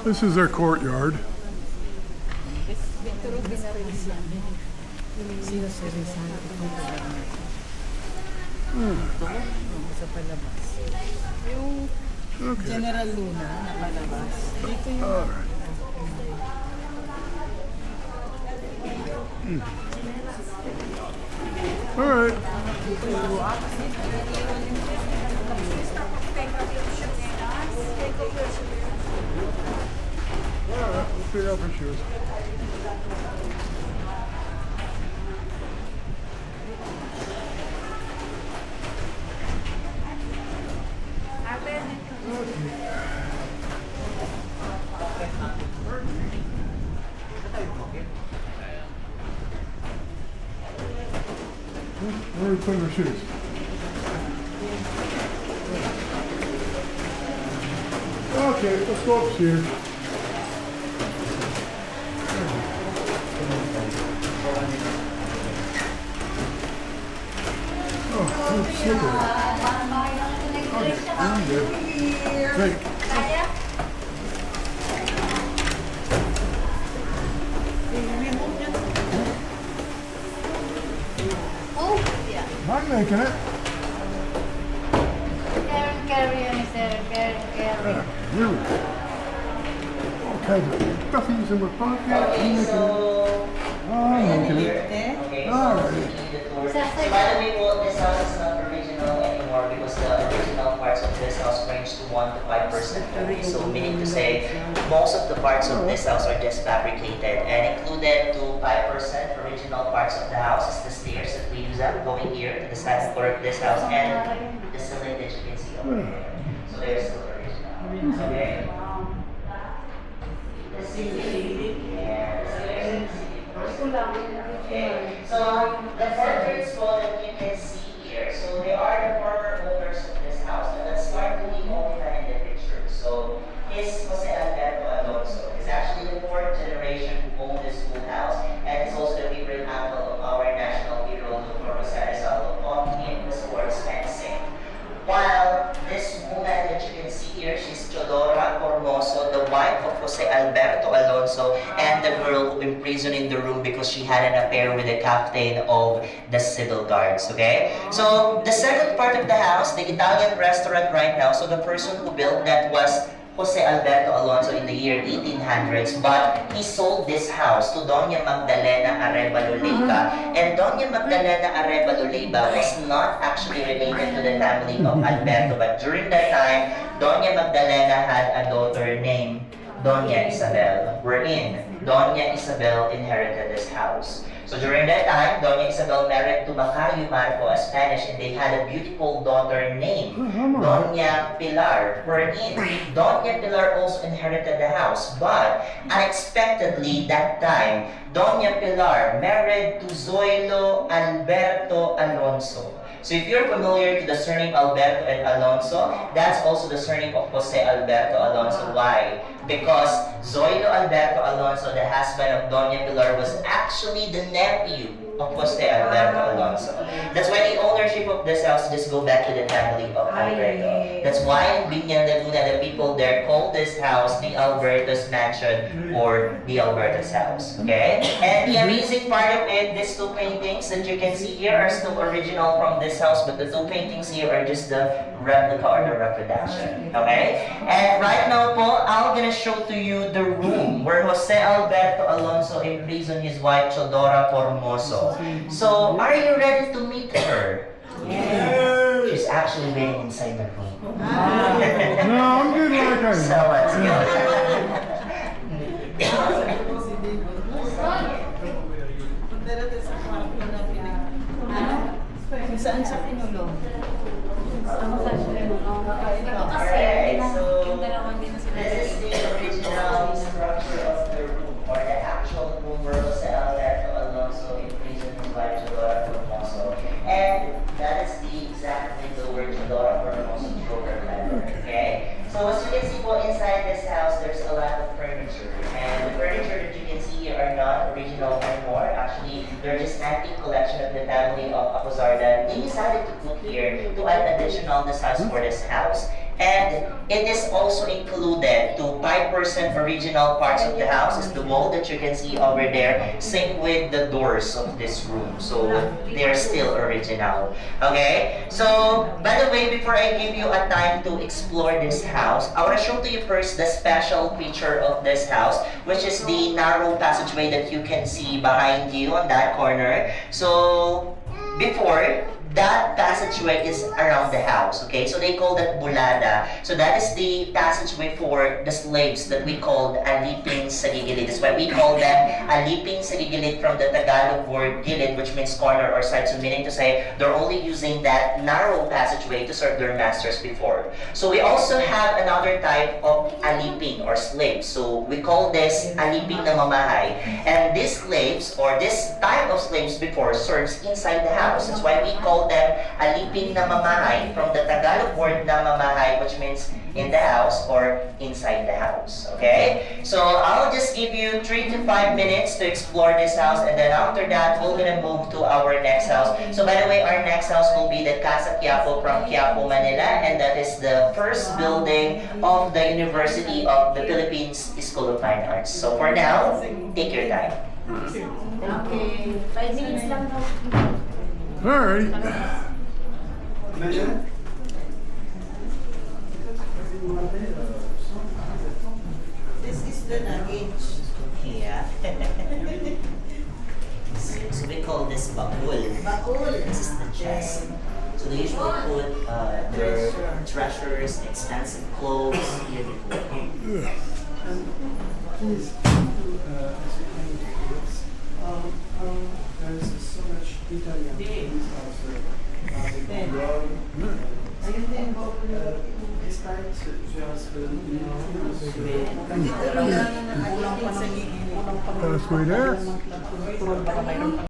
This is their courtyard. Okay. General Luna, nakalabas. Dito yung... Alright. Alright. Alright, we'll figure out for shoes. Where are we putting our shoes? Okay, let's go upstairs. Oh, it's slippery. Okay, I'm good. Great. I'm making it. Really? All kinds of stuffies in my pocket. Okay, so I'm making it. okay, All so right. so by the way po, this house is not original anymore because the original parts of this house range to 1 to 5% only. So meaning to say, most of the parts of this house are just fabricated, and included to 5% original parts of the house is the stairs that we use up going here to the second floor of this house, and the ceiling that you can see over there. So they're still original. Okay. The ceiling. Yeah, the ceiling. Okay, so the portraits po that you can see here, so they are the former owners of this house, and let's start with the only man in the picture. So his Jose Alberto Alonso is actually the fourth generation who owned this whole house, and is also the favorite uncle of our national hero, Dr. Jose Rizal, in the sports fencing. While this woman that you can see here, she's Chodora Formoso, the wife of Jose Alberto Alonso, and the girl who imprisoned in the room because she had an affair with the captain of the civil guards, okay? So, the second part of the house, the Italian restaurant right now, so the person who built that was Jose Alberto Alonso in the year 1800s, but he sold this house to Doña Magdalena Arevalo Leiva, and Doña Magdalena Arevalo Leiva was not actually related to the family of Alberto, but during that time, Doña Magdalena had a daughter named Doña Isabel, wherein Doña Isabel inherited this house. So during that time, Doña Isabel married to Macario Marco, a Spanish, and they had a beautiful daughter named Doña Pilar, wherein Doña Pilar also inherited the house. But unexpectedly that time, Doña Pilar married to Zoilo Alberto Alonso. So if you're familiar to the surname Alberto and Alonso, that's also the surname of Jose Alberto Alonso. Why? Because Zoilo Alberto Alonso, the husband of Doña Pilar, was actually the nephew of Jose Alberto Alonso. That's why the ownership of this house just go back to the family of Alberto. That's why in Binyan Laguna, the people there call this house the Alberto's Mansion or the Alberto's house. Okay? And the amazing part of it, these two paintings that you can see here are still original from this house, but the two paintings here are just the replica or the reproduction. Okay? And right now po, I'm gonna show to you the room where Jose Alberto Alonso imprisoned his wife Chodora Formoso. So, are you ready to meet her? Yes. She's actually waiting inside the room. No, I'm good like I am. So let's go. Saan sa kinulong? Alright, so this is the original structure of the room, or the actual room where Jose Alberto Alonso imprisoned his wife Chodora Formoso. And that is the exact window where Chodora Formoso drove her letter. Okay? So as you can see po inside this house, there's a lot of furniture. And the furniture that you can see here are not original anymore. Actually, they're just antique collection of the family of Acuzar that they decided to put here to add additional designs for this house. And it is also included to 5% original parts of the house is the wall that you can see over there. Same with the doors of this room. So they're still original. Okay? So, by the way, before I give you a time to explore this house, I want to show to you first the special feature of this house, which is the narrow passageway that you can see behind you on that corner. So, before, that passageway is around the house, okay? So they call that bulada. So that is the passageway for the slaves that we called aliping sa gigilid. That's why we call them aliping sa gigilid from the Tagalog word gilid, which means corner or side. So meaning to say, they're only using that narrow passageway to serve their masters before. So we also have another type of aliping or slaves. So we call this aliping na mamahay. And these slaves, or this type of slaves before, serves inside the house. That's why we call them aliping na mamahay from the Tagalog word na mamahay, which means in the house or inside the house. Okay? So I'll just give you 3 to 5 minutes to explore this house, and then after that, we're gonna move to our next house. So by the way, our next house will be the Casa Quiapo from Quiapo, Manila, and that is the first building of the University of the Philippines School of Fine Arts. So for now, take your time. Okay. 5 minutes lang daw. Alright. This is the luggage. Yeah. So we call this bakul. Bakul. This is the chest. So they usually put their treasures, expensive clothes here before. Please, there's so much Italian things also. Ayun din, bakul. This time, just Dito lang na kulang pa sa gigilid. Passway there. Baka mayroon pa